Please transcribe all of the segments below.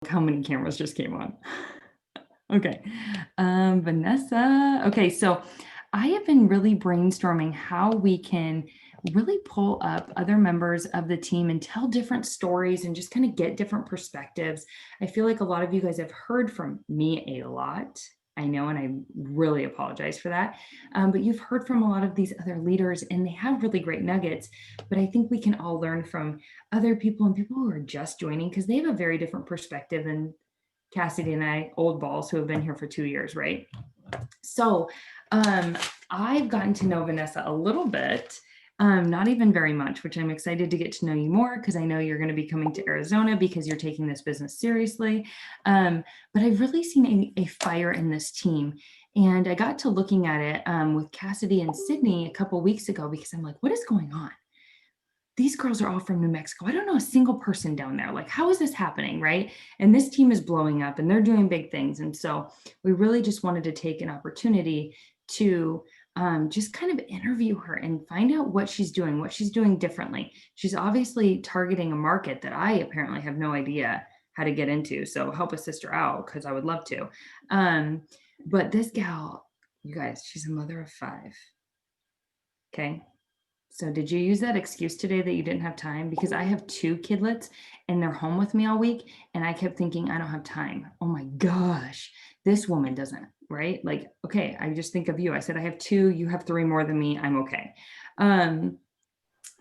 How many cameras just came on? Okay. Vanessa. Okay, so I have been really brainstorming how we can really pull up other members of the team and tell different stories and just kind of get different perspectives. I feel like a lot of you guys have heard from me a lot. I know, and I really apologize for that. But you've heard from a lot of these other leaders, and they have really great nuggets. But I think we can all learn from other people and people who are just joining because they have a very different perspective than Cassidy and I, old balls who have been here for 2 years, right? So I've gotten to know Vanessa a little bit, not even very much, which I'm excited to get to know you more because I know you're going to be coming to Arizona because you're taking this business seriously. But I've really seen a fire in this team. And I got to looking at it with Cassidy and Sydney a couple weeks ago because I'm like, what is going on? These girls are all from New Mexico. I don't know a single person down there. Like, how is this happening? Right. And this team is blowing up and they're doing big things. And so we really just wanted to take an opportunity to just kind of interview her and find out what she's doing differently. She's obviously targeting a market that I apparently have no idea how to get into. So help a sister out because I would love to. But this gal, you guys, she's a mother of 5. Okay. So did you use that excuse today that you didn't have time? Because I have 2 kidlets and they're home with me all week. And I kept thinking, I don't have time. Oh my gosh, this woman doesn't, right? Like, okay, I just think of you. I said, I have 2, you have 3 more than me. I'm okay.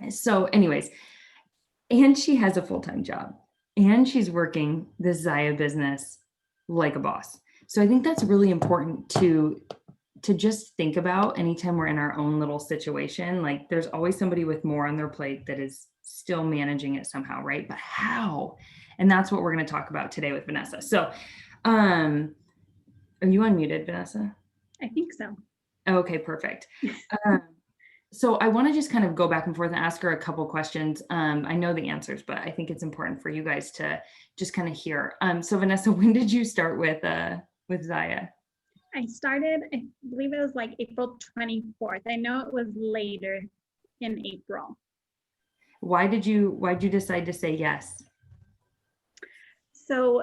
So anyways, and she has a full-time job and she's working this Zaya business like a boss. So I think that's really important to just think about anytime we're in our own little situation. Like there's always somebody with more on their plate that is still managing it somehow, right? But how? And that's what we're going to talk about today with Vanessa. So are you unmuted, Vanessa? I think so. Okay, perfect. um, so I want to just kind of go back and forth and ask her a couple questions. I know the answers, but I think it's important for you guys to just kind of hear. So Vanessa, when did you start with Zaya? I started, I believe it was like April 24th. I know it was later in April. Why'd you decide to say yes? So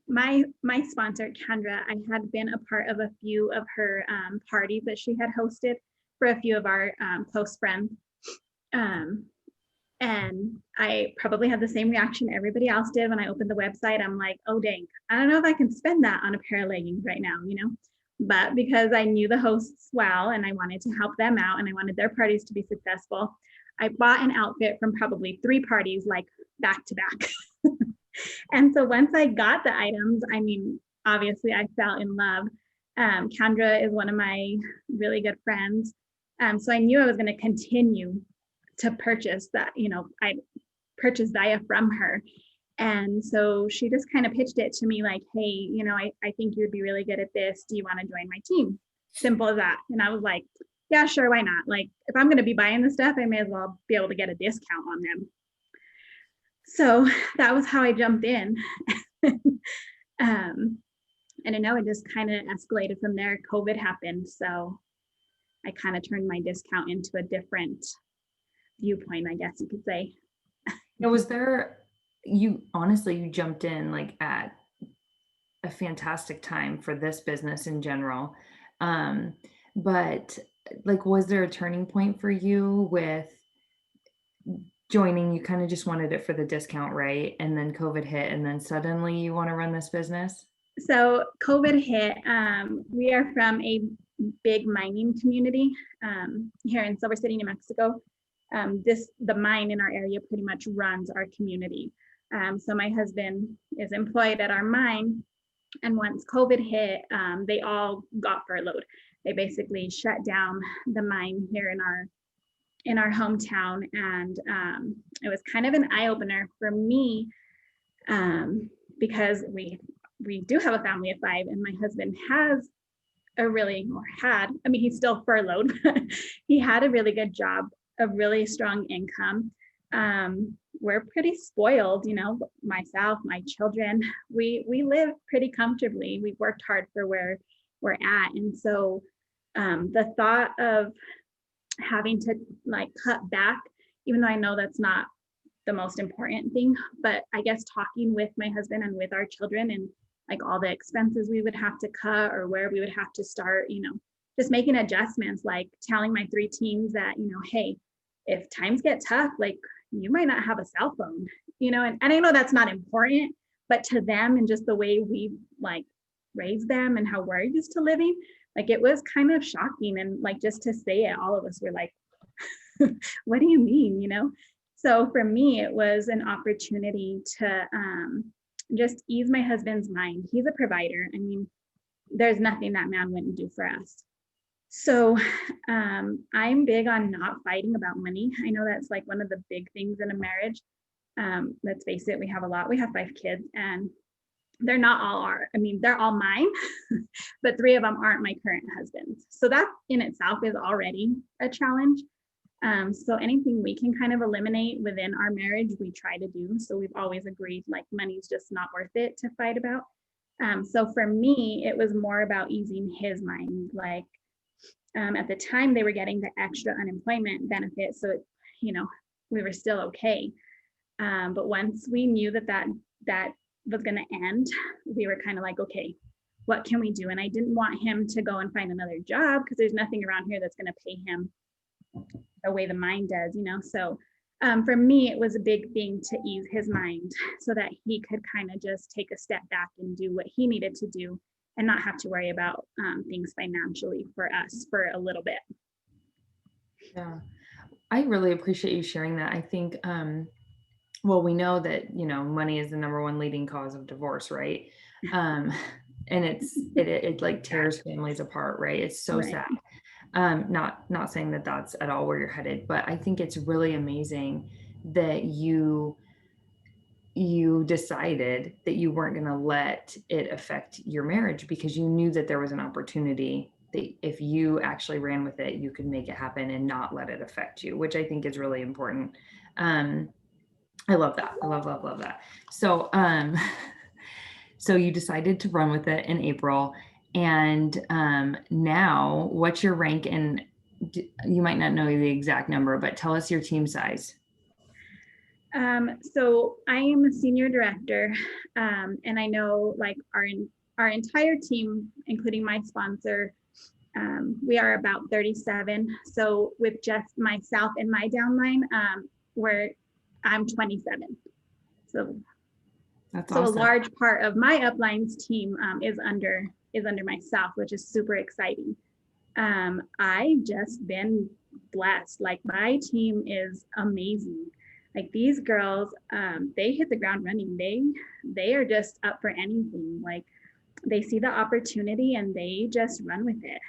my sponsor, Kendra, I had been a part of a few of her parties that she had hosted for a few of our close friends. And I probably had the same reaction everybody else did when I opened the website. I'm like, oh dang, I don't know if I can spend that on a pair of leggings right now, you know? But because I knew the hosts well and I wanted to help them out and I wanted their parties to be successful, I bought an outfit from probably 3 parties, like back to back. And so once I got the items, I mean, obviously I fell in love. Kendra is one of my really good friends. So I knew I was going to continue to purchase that, you know, I purchased Zaya from her. And so she just kind of pitched it to me like, hey, you know, I think you'd be really good at this. Do you want to join my team? Simple as that. And I was like, yeah, sure, why not? Like, if I'm going to be buying this stuff, I may as well be able to get a discount on them. So that was how I jumped in. And I know it just kind of escalated from there. COVID happened. So I kind of turned my discount into a different viewpoint, I guess you could say. Now, was there, you honestly, you jumped in like at a fantastic time for this business in general. But like, was there a turning point for you with joining? You kind of just wanted it for the discount, right? And then COVID hit, and then suddenly you want to run this business? So COVID hit. We are from a big mining community here in Silver City, New Mexico. The mine in our area pretty much runs our community. So my husband is employed at our mine, and once COVID hit, they all got furloughed. They basically shut down the mine here in our hometown, and it was kind of an eye opener for me because we do have a family of 5, and my husband has he's still furloughed, but he had a really good job, a really strong income. We're pretty spoiled, you know, myself, my children, we live pretty comfortably. We've worked hard for where we're at. And so the thought of having to like cut back, even though I know that's not the most important thing. But I guess talking with my husband and with our children and like all the expenses we would have to cut or where we would have to start, just making adjustments, like telling my 3 teens that, hey, if times get tough, like you might not have a cell phone, and I know that's not important, but to them and just the way we like raised them and how we're used to living, like it was kind of shocking. And like just to say it, all of us were like, what do you mean, So for me, it was an opportunity to just ease my husband's mind. He's a provider. I mean, there's nothing that man wouldn't do for us. So I'm big on not fighting about money. I know that's like one of the big things in a marriage. Let's face it, we have 5 kids, and they're not all they're all mine, but 3 of them aren't my current husband's. So that in itself is already a challenge. So anything we can kind of eliminate within our marriage, we try to do. So we've always agreed like money's just not worth it to fight about. So for me, it was more about easing his mind. Like at the time they were getting the extra unemployment benefit. So, we were still okay. But once we knew that was going to end, we were kind of like, okay, what can we do? And I didn't want him to go and find another job because there's nothing around here that's going to pay him the way the mine does, So for me, it was a big thing to ease his mind so that he could kind of just take a step back and do what he needed to do and not have to worry about things financially for us for a little bit. Yeah. I really appreciate you sharing that. I think, well, we know that, money is the number one leading cause of divorce, right? And it like tears families apart, right? It's so Right. sad. Not saying that that's at all where you're headed, but I think it's really amazing that you decided that you weren't going to let it affect your marriage because you knew that there was an opportunity that if you actually ran with it, you could make it happen and not let it affect you, which I think is really important. I love that. I love that. So, so you decided to run with it in April, and now what's your rank? And you might not know the exact number, but tell us your team size. So I am a senior director, and I know like our entire team, including my sponsor, we are about 37. So with just myself and my downline, I'm 27. So That's so awesome. a large part of my uplines team is under myself, which is super exciting. I've just been blessed. Like my team is amazing. Like these girls, they hit the ground running. They are just up for anything. Like they see the opportunity and they just run with it.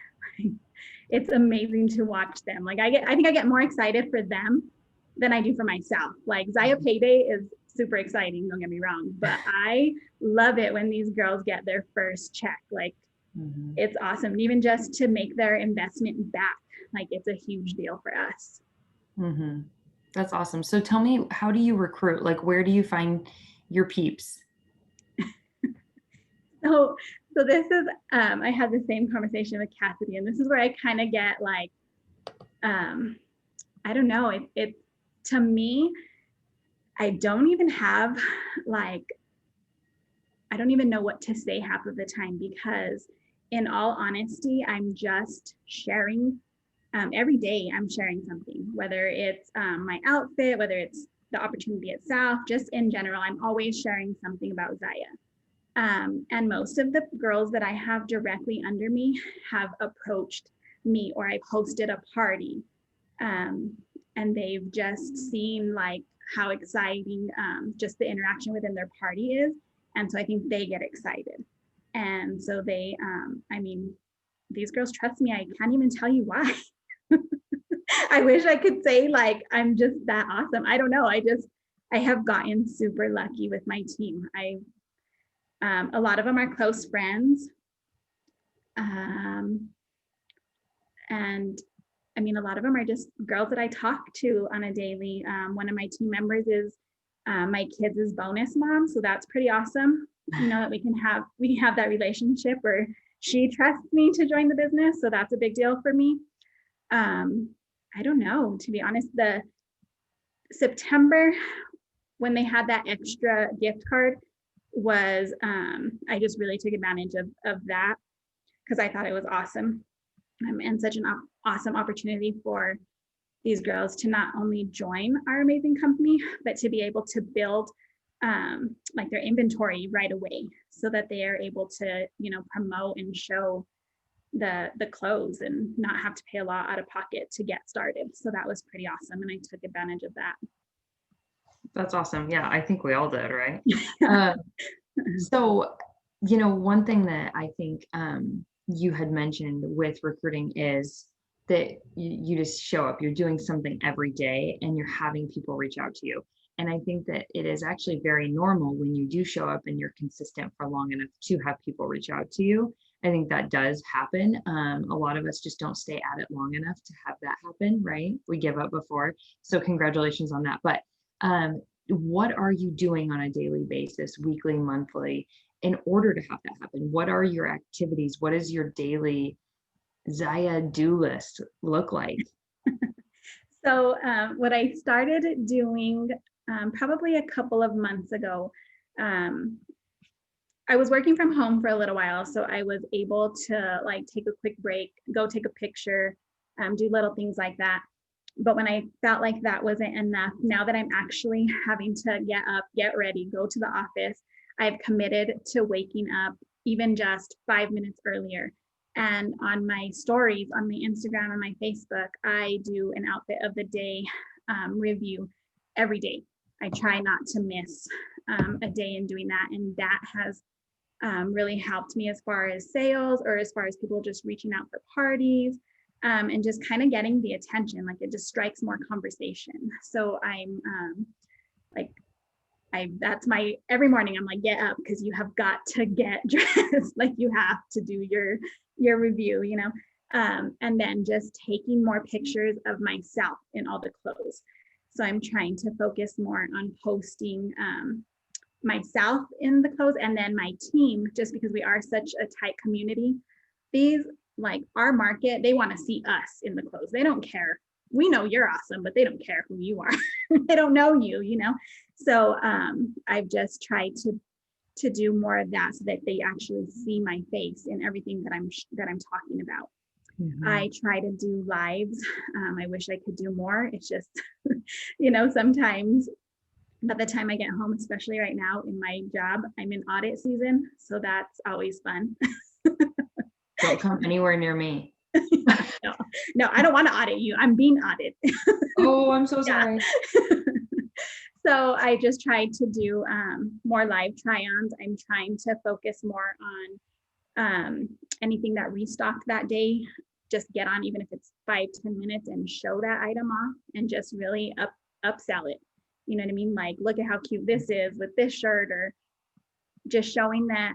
It's amazing to watch them. Like I think I get more excited for them than I do for myself. Like Zaya Payday is super exciting, don't get me wrong, but I love it when these girls get their first check. Like it's awesome. Even just to make their investment back, like it's a huge deal for us. That's awesome. So tell me, how do you recruit? Like, where do you find your peeps? So this is, I had the same conversation with Cassidy, and this is where I kind of get like, I don't know, it to me, I don't even have like, I don't even know what to say half of the time because in all honesty, I'm just sharing. Every day I'm sharing something, whether it's my outfit, whether it's the opportunity itself, just in general, I'm always sharing something about Zaya. And most of the girls that I have directly under me have approached me or I've hosted a party. And they've just seen like how exciting just the interaction within their party is. And so I think they get excited. And so they, these girls trust me. I can't even tell you why. I wish I could say like, I'm just that awesome. I don't know. I have gotten super lucky with my team. A lot of them are close friends. And I mean, a lot of them are just girls that I talk to on a daily. One of my team members is my kids' bonus mom. So that's pretty awesome. That we can have that relationship where she trusts me to join the business. So that's a big deal for me. I don't know, to be honest, the September when they had that extra gift card was, I just really took advantage of that because I thought it was awesome, and such an awesome opportunity for these girls to not only join our amazing company, but to be able to build like their inventory right away so that they are able to, promote and show the clothes and not have to pay a lot out of pocket to get started. So that was pretty awesome. And I took advantage of that. That's awesome. Yeah, I think we all did, right? Uh, so, one thing that I think you had mentioned with recruiting is that you just show up, you're doing something every day and you're having people reach out to you. And I think that it is actually very normal when you do show up and you're consistent for long enough to have people reach out to you. I think that does happen. A lot of us just don't stay at it long enough to have that happen, right? We give up before. So congratulations on that. But what are you doing on a daily basis, weekly, monthly, in order to have that happen? What are your activities? What is your daily Zaya do list look like? So what I started doing probably a couple of months ago, I was working from home for a little while, so I was able to like take a quick break, go take a picture, do little things like that. But when I felt like that wasn't enough, now that I'm actually having to get up, get ready, go to the office, I've committed to waking up even just 5 minutes earlier. And on my stories, on my Instagram and my Facebook, I do an outfit of the day review every day. I try not to miss a day in doing that. And that has really helped me as far as sales or as far as people just reaching out for parties. And just kind of getting the attention, like it just strikes more conversation. So I'm that's my every morning. I'm like, get up because you have got to get dressed. Like you have to do your review, and then just taking more pictures of myself in all the clothes. So I'm trying to focus more on posting myself in the clothes and then my team, just because we are such a tight community. These like our market, they want to see us in the clothes. They don't care. We know you're awesome, but they don't care who you are. They don't know you. So I've just tried to do more of that so that they actually see my face in everything that I'm talking about. Mm-hmm. I try to do lives. I wish I could do more. It's just, sometimes by the time I get home, especially right now in my job, I'm in audit season. So that's always fun. Don't come anywhere near me. No, I don't want to audit you. I'm being audited. Oh, I'm so sorry. So I just tried to do more live try-ons. I'm trying to focus more on anything that restocked that day. Just get on, even if it's 5-10 minutes, and show that item off and just really upsell it. You know what I mean? Like, look at how cute this is with this shirt, or just showing that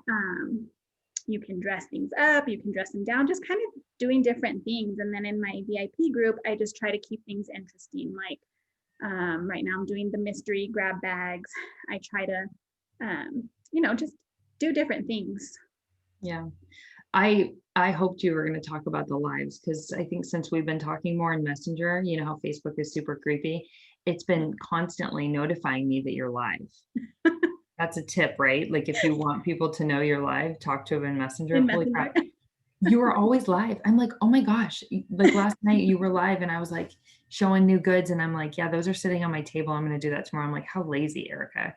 you can dress things up, you can dress them down, just kind of doing different things. And then in my VIP group, I just try to keep things interesting. Like right now I'm doing the mystery grab bags. I try to, just do different things. Yeah. I hoped you were going to talk about the lives, because I think since we've been talking more in Messenger, you know how Facebook is super creepy. It's been constantly notifying me that you're live. That's a tip, right? Like if you want people to know you're live, talk to them in Messenger. Holy crap. You were always live. I'm like, oh my gosh. Like last night you were live and I was like showing new goods. And I'm like, yeah, those are sitting on my table. I'm going to do that tomorrow. I'm like, how lazy, Erica.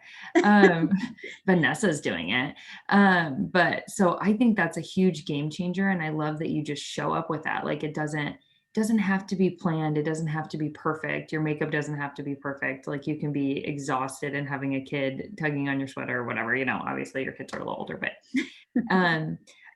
Vanessa's doing it. But so I think that's a huge game changer. And I love that you just show up with that. Like it doesn't have to be planned. It doesn't have to be perfect. Your makeup doesn't have to be perfect. Like you can be exhausted and having a kid tugging on your sweater or whatever, obviously your kids are a little older, but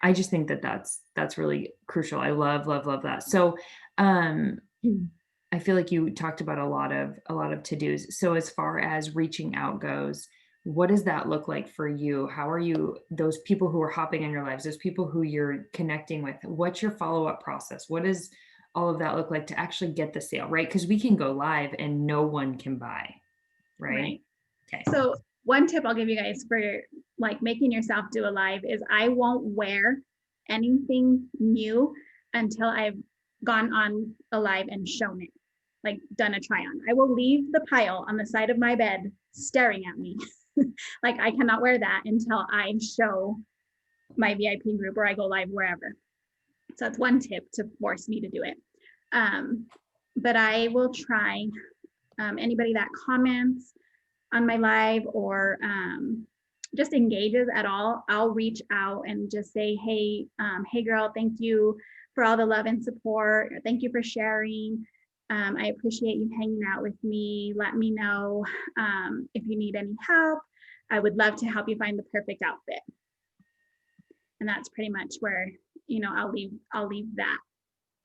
I just think that that's really crucial. I love that. So I feel like you talked about a lot of to-dos. So as far as reaching out goes, what does that look like for you? How are you, those people who are hopping in your lives, those people who you're connecting with, what's your follow-up process? What does all of that look like to actually get the sale, right? Because we can go live and no one can buy, right? Okay. So one tip I'll give you guys for like making yourself do a live is I won't wear anything new until I've gone on a live and shown it, like done a try on. I will leave the pile on the side of my bed staring at me. Like I cannot wear that until I show my VIP group or I go live wherever. So that's one tip to force me to do it. But I will try anybody that comments on my live or just engages at all, I'll reach out and just say, hey, hey girl, thank you for all the love and support. Thank you for sharing. I appreciate you hanging out with me. Let me know if you need any help. I would love to help you find the perfect outfit. And that's pretty much where, you know, I'll leave that.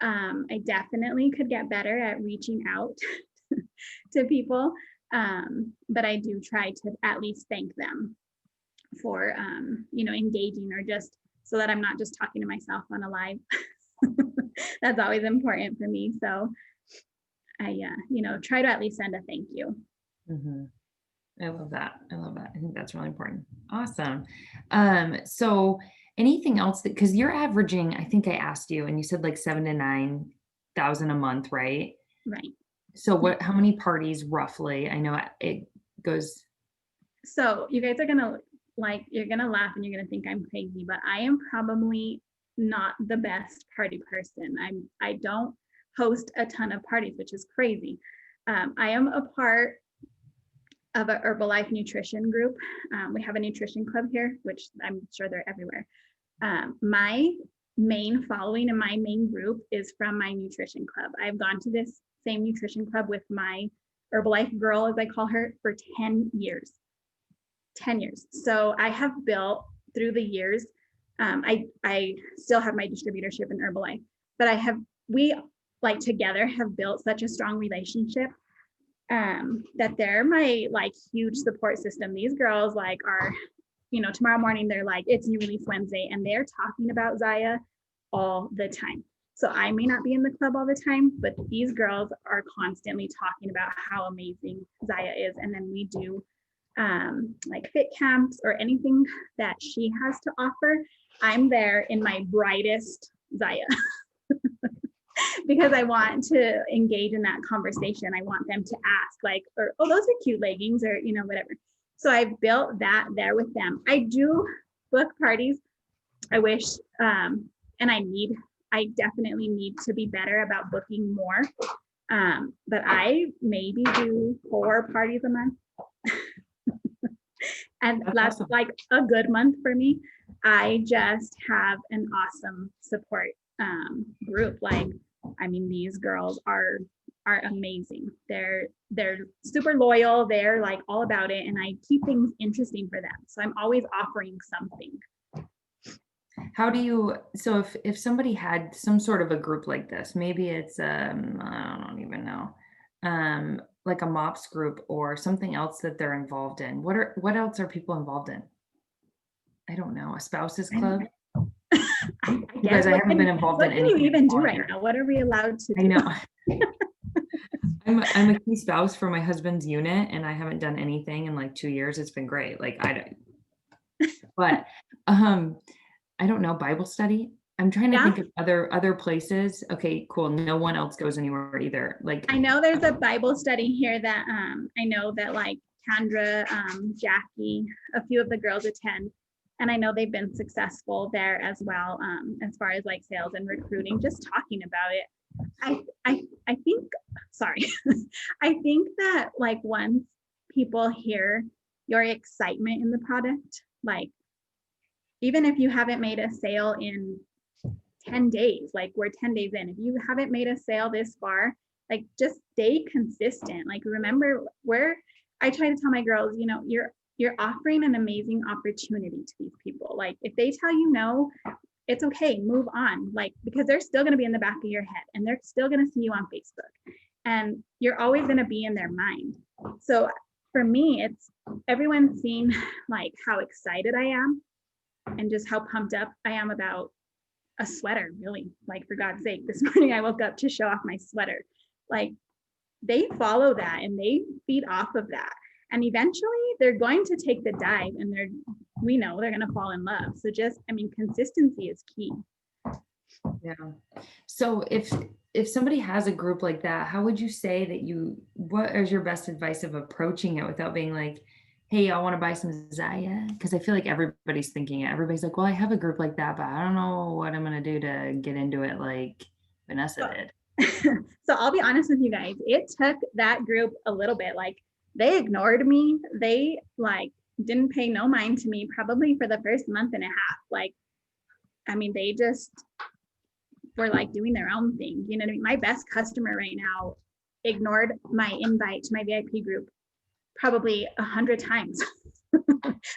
I definitely could get better at reaching out to people, but I do try to at least thank them for, you know, engaging, or just so that I'm not just talking to myself on a live. That's always important for me. So I, you know, try to at least send a thank you. Mm-hmm. I love that. I love that. I think that's really important. Awesome. So anything else that, because you're averaging, I think I asked you and you said like 7 to 9,000 a month, right? Right. So how many parties roughly? I know it goes. So you guys are gonna you're gonna laugh and you're gonna think I'm crazy, but I am probably not the best party person. I don't host a ton of parties, which is crazy. I am a part of a Herbalife nutrition group. We have a nutrition club here, which I'm sure they're everywhere. My main following and my main group is from my nutrition club. I've gone to this same nutrition club with my Herbalife girl, as I call her, for 10 years. 10 years. So I have built through the years. I still have my distributorship in Herbalife, but we like together have built such a strong relationship that they're my like huge support system. These girls like are, you know, tomorrow morning they're like, it's New Release Wednesday, and they're talking about Zaya all the time. So I may not be in the club all the time, but these girls are constantly talking about how amazing Zaya is. And then we do like fit camps or anything that she has to offer. I'm there in my brightest Zaya because I want to engage in that conversation. I want them to ask like, or, oh, those are cute leggings, or, you know, whatever. So I've built that there with them. I do book parties. I wish, and I definitely need to be better about booking more. But I maybe do 4 parties a month. And that's awesome. Like a good month for me. I just have an awesome support group. Like, I mean, these girls are amazing. They're super loyal. They're like all about it, and I keep things interesting for them. So I'm always offering something. How do you, so if somebody had some sort of a group like this, maybe it's I don't even know, like a MOPS group or something else that they're involved in. What else are people involved in? I don't know, a spouses club. Because I haven't been involved in anything. What can you even do right now? What are we allowed to do? I know. I'm a key spouse for my husband's unit, and I haven't done anything in like 2 years. It's been great. Like but I don't know, Bible study. I'm trying to think of other places. Okay, cool. No one else goes anywhere either. Like I know there's a Bible study here that I know that like Kendra, Jackie, a few of the girls attend. And I know they've been successful there as well, as far as like sales and recruiting, just talking about it. I think, sorry, I think that like once people hear your excitement in the product, like even if you haven't made a sale in 10 days, like we're 10 days in, if you haven't made a sale this far, like just stay consistent. Like remember I try to tell my girls, you know, you're offering an amazing opportunity to these people. Like if they tell you no, it's okay, move on. Like, because they're still going to be in the back of your head and they're still going to see you on Facebook and you're always going to be in their mind. So for me, it's everyone seeing like how excited I am and just how pumped up I am about a sweater, really. Like for God's sake, this morning I woke up to show off my sweater. Like they follow that and they feed off of that. And eventually they're going to take the dive and we know they're going to fall in love. So just, I mean, consistency is key. Yeah. So if somebody has a group like that, how would you say that what is your best advice of approaching it without being like, hey, I want to buy some Zaya? Because I feel like everybody's thinking it. Everybody's like, well, I have a group like that, but I don't know what I'm gonna do to get into it like Vanessa So, did. so I'll be honest with you guys. It took that group a little bit. Like they ignored me. They like didn't pay no mind to me probably for the first month and a half. Like, I mean, they just were like doing their own thing. You know what I mean? My best customer right now ignored my invite to my VIP group probably 100 times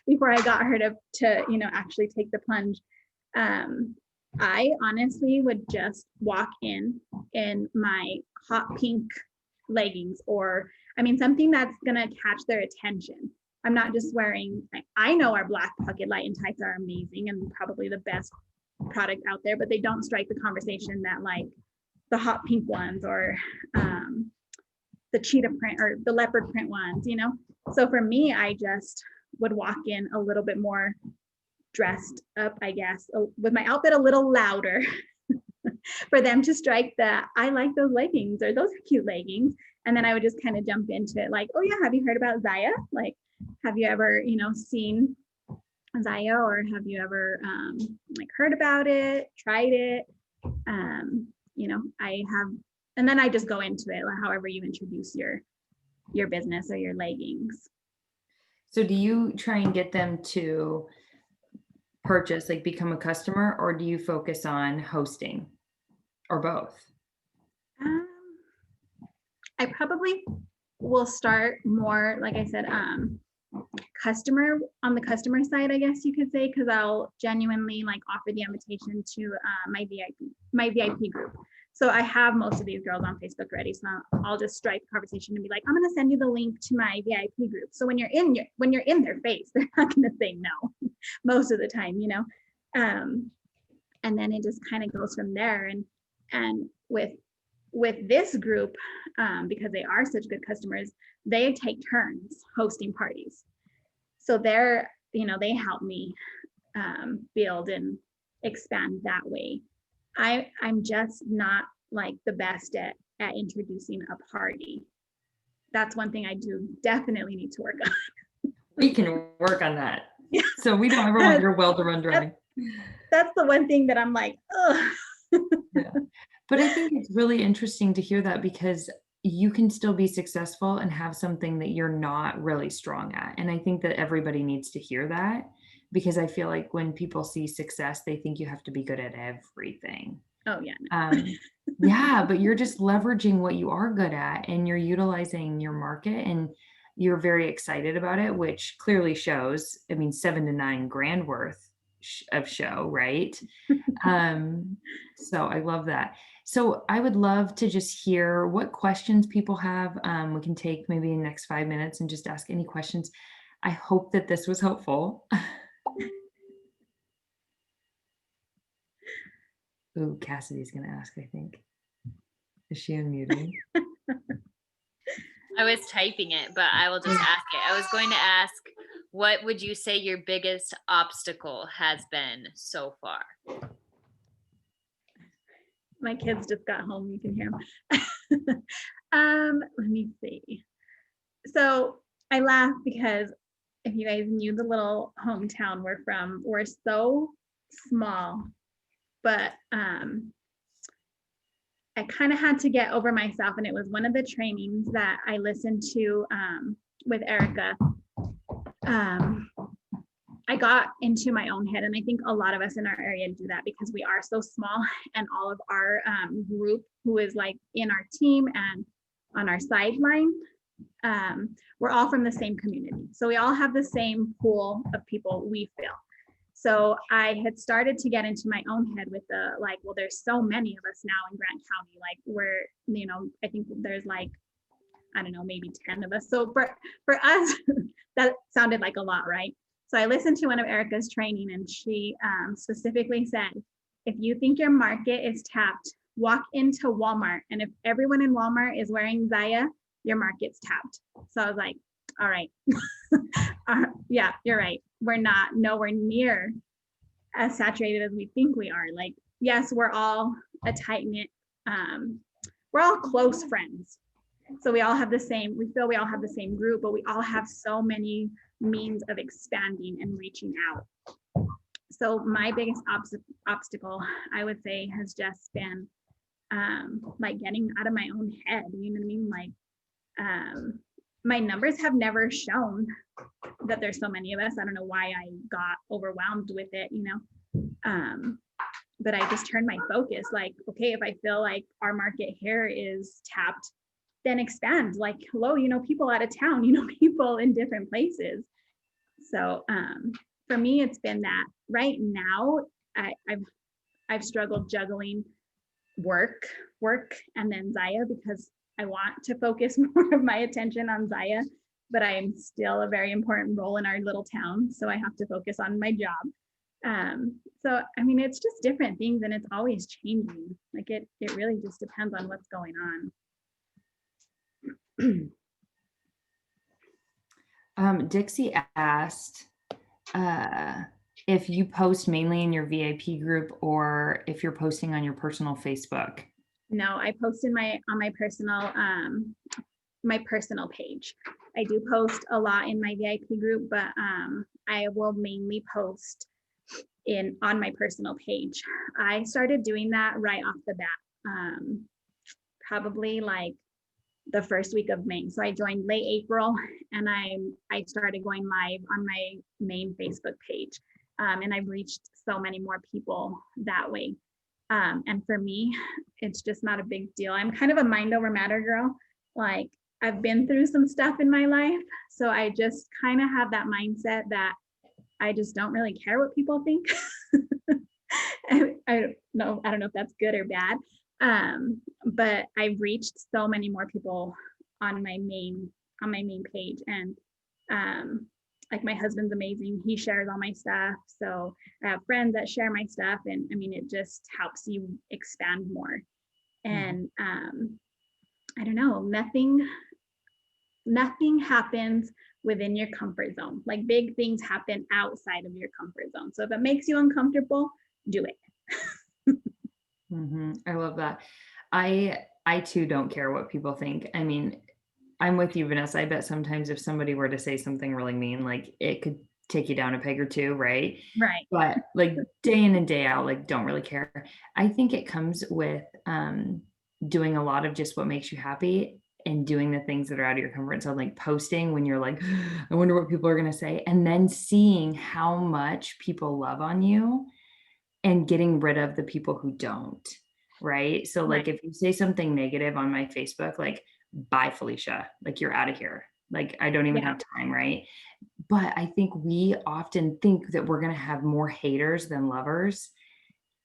before I got her to actually take the plunge. Um, I honestly would just walk in my hot pink leggings, or I mean something that's gonna catch their attention. I'm not just wearing, I know our black pocket light and tights are amazing and probably the best product out there, but they don't strike the conversation that like the hot pink ones or the cheetah print or the leopard print ones. So for me, I just would walk in a little bit more dressed up, I guess, with my outfit a little louder for them to strike the, I like those leggings, or those are cute leggings. And then I would just kind of jump into it like, oh yeah, have you heard about Zaya? Like, have you ever, seen Zaya, or have you ever like heard about it, tried it? I have, and then I just go into it, like however you introduce your business or your leggings. So do you try and get them to purchase, like become a customer, or do you focus on hosting or both? Um, I probably will start more, like I said, customer on the customer side, I guess you could say, because I'll genuinely like offer the invitation to my VIP group. So I have most of these girls on Facebook already. So I'll just strike the conversation and be like, I'm gonna send you the link to my VIP group. So when you're in their face, they're not gonna say no most of the time. And then it just kind of goes from there. And with this group, because they are such good customers, they take turns hosting parties. So they help me build and expand that way. I'm just not like the best at introducing a party. That's one thing I do definitely need to work on. We can work on that. So we don't ever want your well to run dry. That's the one thing that I'm like, ugh. Yeah. But I think it's really interesting to hear that, because you can still be successful and have something that you're not really strong at. And I think that everybody needs to hear that, because I feel like when people see success, they think you have to be good at everything. Oh yeah. Yeah, but you're just leveraging what you are good at, and you're utilizing your market, and you're very excited about it, which clearly shows. I mean, 7 to 9 grand worth of show, right? So I love that. So I would love to just hear what questions people have. We can take maybe the next 5 minutes and just ask any questions. I hope that this was helpful. Ooh, Cassidy's gonna ask, I think. Is she unmuted? I was typing it, but I will just ask it. I was going to ask, what would you say your biggest obstacle has been so far? My kids just got home. You can hear them. Let me see. So I laugh because if you guys knew the little hometown we're from, we're so small, but I kind of had to get over myself. And it was one of the trainings that I listened to with Erica. I got into my own head, and I think a lot of us in our area do that because we are so small, and all of our group who is like in our team and on our sideline, we're all from the same community. So we all have the same pool of people, we feel. So I had started to get into my own head with the like, well, there's so many of us now in Grant County, like we're, I think there's like, I don't know, maybe 10 of us. So for us, that sounded like a lot, right? So I listened to one of Erica's training, and she specifically said, if you think your market is tapped, walk into Walmart. And if everyone in Walmart is wearing Zaya, your market's tapped. So I was like, all right. Yeah, you're right. We're not nowhere near as saturated as we think we are. Like yes, we're all a tight-knit, we're all close friends. So we all have the same, we feel we all have the same group, but we all have so many means of expanding and reaching out. So my biggest obstacle, I would say, has just been like getting out of my own head. You know what I mean? Like my numbers have never shown that there's so many of us. I don't know why I got overwhelmed with it, you know. But I just turned my focus, like, okay, if I feel like our market here is tapped, then expand. Like, hello, you know, people out of town, you know, people in different places. So for me, it's been that. Right now, I've struggled juggling work, and then Zaya, because I want to focus more of my attention on Zaya, but I'm still a very important role in our little town. So I have to focus on my job. So, I mean, it's just different things, and it's always changing. Like it really just depends on what's going on. Dixie asked if you post mainly in your VIP group or if you're posting on your personal Facebook. No, I post on my personal page. I do post a lot in my VIP group, but I will mainly post on my personal page. I started doing that right off the bat, probably like the first week of May. So I joined late April, and I started going live on my main Facebook page, and I've reached so many more people that way. And for me, it's just not a big deal. I'm kind of a mind over matter girl. Like I've been through some stuff in my life, so I just kind of have that mindset that I just don't really care what people think. I don't know if that's good or bad. But I've reached so many more people on my main page, and like my husband's amazing. He shares all my stuff. So I have friends that share my stuff, and I mean, it just helps you expand more. And I don't know, nothing happens within your comfort zone. Like big things happen outside of your comfort zone. So if it makes you uncomfortable, do it. I love that. I too don't care what people think. I mean, I'm with you, Vanessa. I bet sometimes if somebody were to say something really mean, like it could take you down a peg or two, right? Right. But like day in and day out, like don't really care. I think it comes with doing a lot of just what makes you happy and doing the things that are out of your comfort zone, like posting when you're like, I wonder what people are going to say, and then seeing how much people love on you and getting rid of the people who don't, right? So like if you say something negative on my Facebook, like, bye, Felicia, like you're out of here. Like I don't even have time, right? But I think we often think that we're going to have more haters than lovers.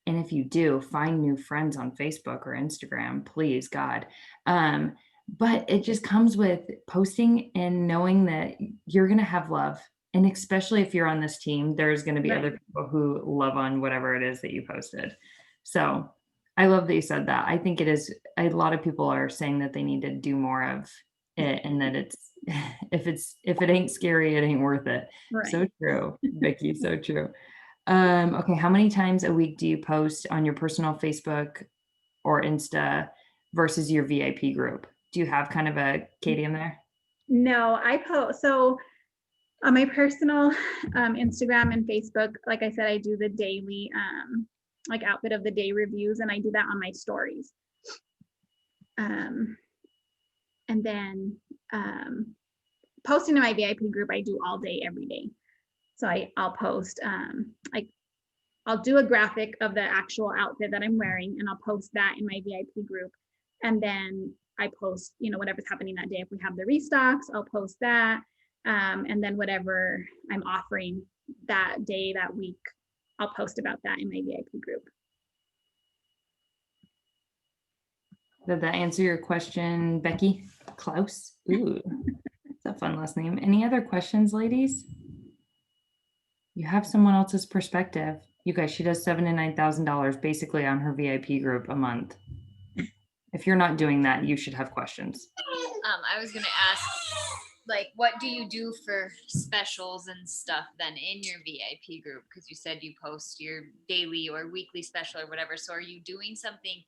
And if you do, find new friends on Facebook or Instagram, please, God. But it just comes with posting and knowing that you're going to have love. And especially if you're on this team, there's going to be other people who love on whatever it is that you posted. So I love that you said that. I think it is, a lot of people are saying that they need to do more of it, and that it's, if it ain't scary, it ain't worth it. Right. So true, Vicky, so true. Okay, how many times a week do you post on your personal Facebook or Insta versus your VIP group? Do you have kind of a Katie there? No, I post. So on my personal Instagram and Facebook, like I said, I do the daily like outfit of the day reviews, and I do that on my stories. And then posting in my VIP group, I do all day, every day. So I'll post like I'll do a graphic of the actual outfit that I'm wearing, and I'll post that in my VIP group. And then I post, you know, whatever's happening that day. If we have the restocks, I'll post that. And then whatever I'm offering that day, that week, I'll post about that in my VIP group. Did that answer your question, Becky? Klaus? Ooh, that's a fun last name. Any other questions, ladies? You have someone else's perspective. You guys, she does $7,000 to $9,000 basically on her VIP group a month. If you're not doing that, you should have questions. I was going to ask, like what do you do for specials and stuff then in your VIP group? Because you said you post your daily or weekly special or whatever. So are you doing something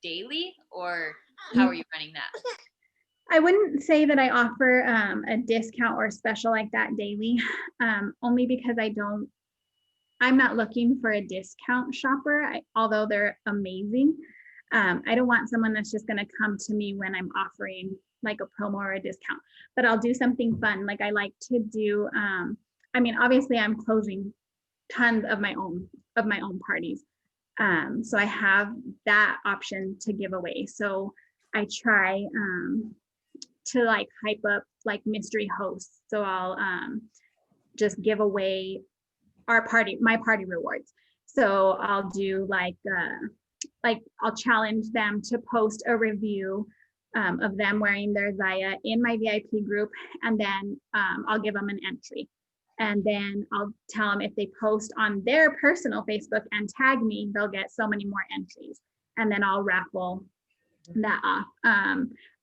daily or how are you running that? I wouldn't say that I offer a discount or special like that daily, only because I'm not looking for a discount shopper, although they're amazing. I don't want someone that's just going to come to me when I'm offering like a promo or a discount, but I'll do something fun. Like I like to do, I mean, obviously I'm closing tons of my own parties. So I have that option to give away. So I try to like hype up like mystery hosts. So I'll just give away my party rewards. So I'll do like I'll challenge them to post a review of them wearing their Zaya in my VIP group, and then I'll give them an entry. And then I'll tell them if they post on their personal Facebook and tag me, they'll get so many more entries. And then I'll raffle that off.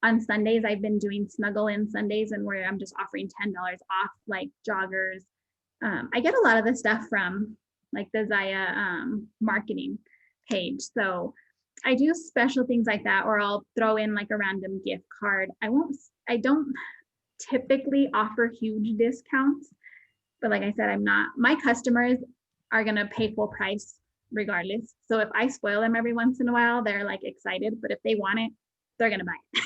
On Sundays, I've been doing Snuggle In Sundays, and where I'm just offering $10 off like joggers. I get a lot of the stuff from like the Zaya marketing page. So I do special things like that, or I'll throw in like a random gift card. I don't typically offer huge discounts, but like I said, my customers are going to pay full price regardless. So if I spoil them every once in a while, they're like excited, but if they want it, they're going to buy it.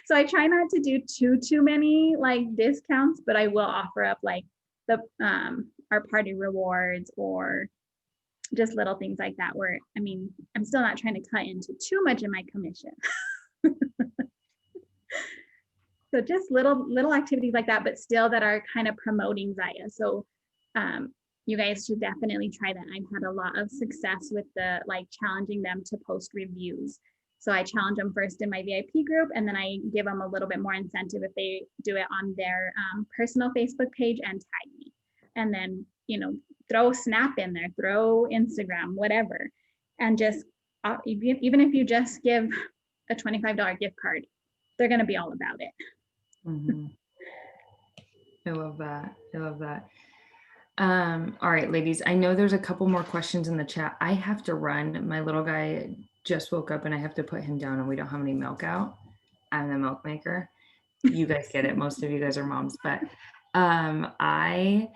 So I try not to do too many like discounts, but I will offer up like the our party rewards or just little things like that, where I mean, I'm still not trying to cut into too much of my commission. So just little activities like that, but still that are kind of promoting Zaya. So you guys should definitely try that. I've had a lot of success with the like challenging them to post reviews. So I challenge them first in my VIP group, and then I give them a little bit more incentive if they do it on their personal Facebook page and tag me. And then, throw Snap in there, throw Instagram, whatever. And just, even if you just give a $25 gift card, they're going to be all about it. Mm-hmm. I love that. I love that. All right, ladies, I know there's a couple more questions in the chat. I have to run. My little guy just woke up and I have to put him down, and we don't have any milk out. I'm the milk maker. You guys get it. Most of you guys are moms, but I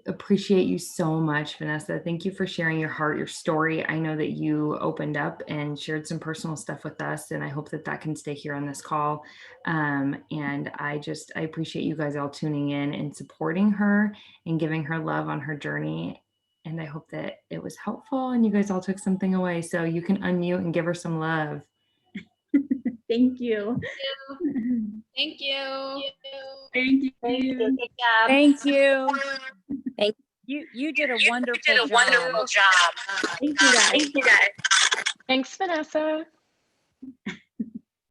appreciate you so much, Vanessa. Thank you for sharing your heart, your story. I know that you opened up and shared some personal stuff with us, and I hope that can stay here on this call. And I appreciate you guys all tuning in and supporting her and giving her love on her journey. And I hope that it was helpful and you guys all took something away. So you can unmute and give her some love. Thank you. Thank you. Thank you. Good job. Thank you. Thank you. You did a wonderful job. Thank you guys. Thanks, Vanessa.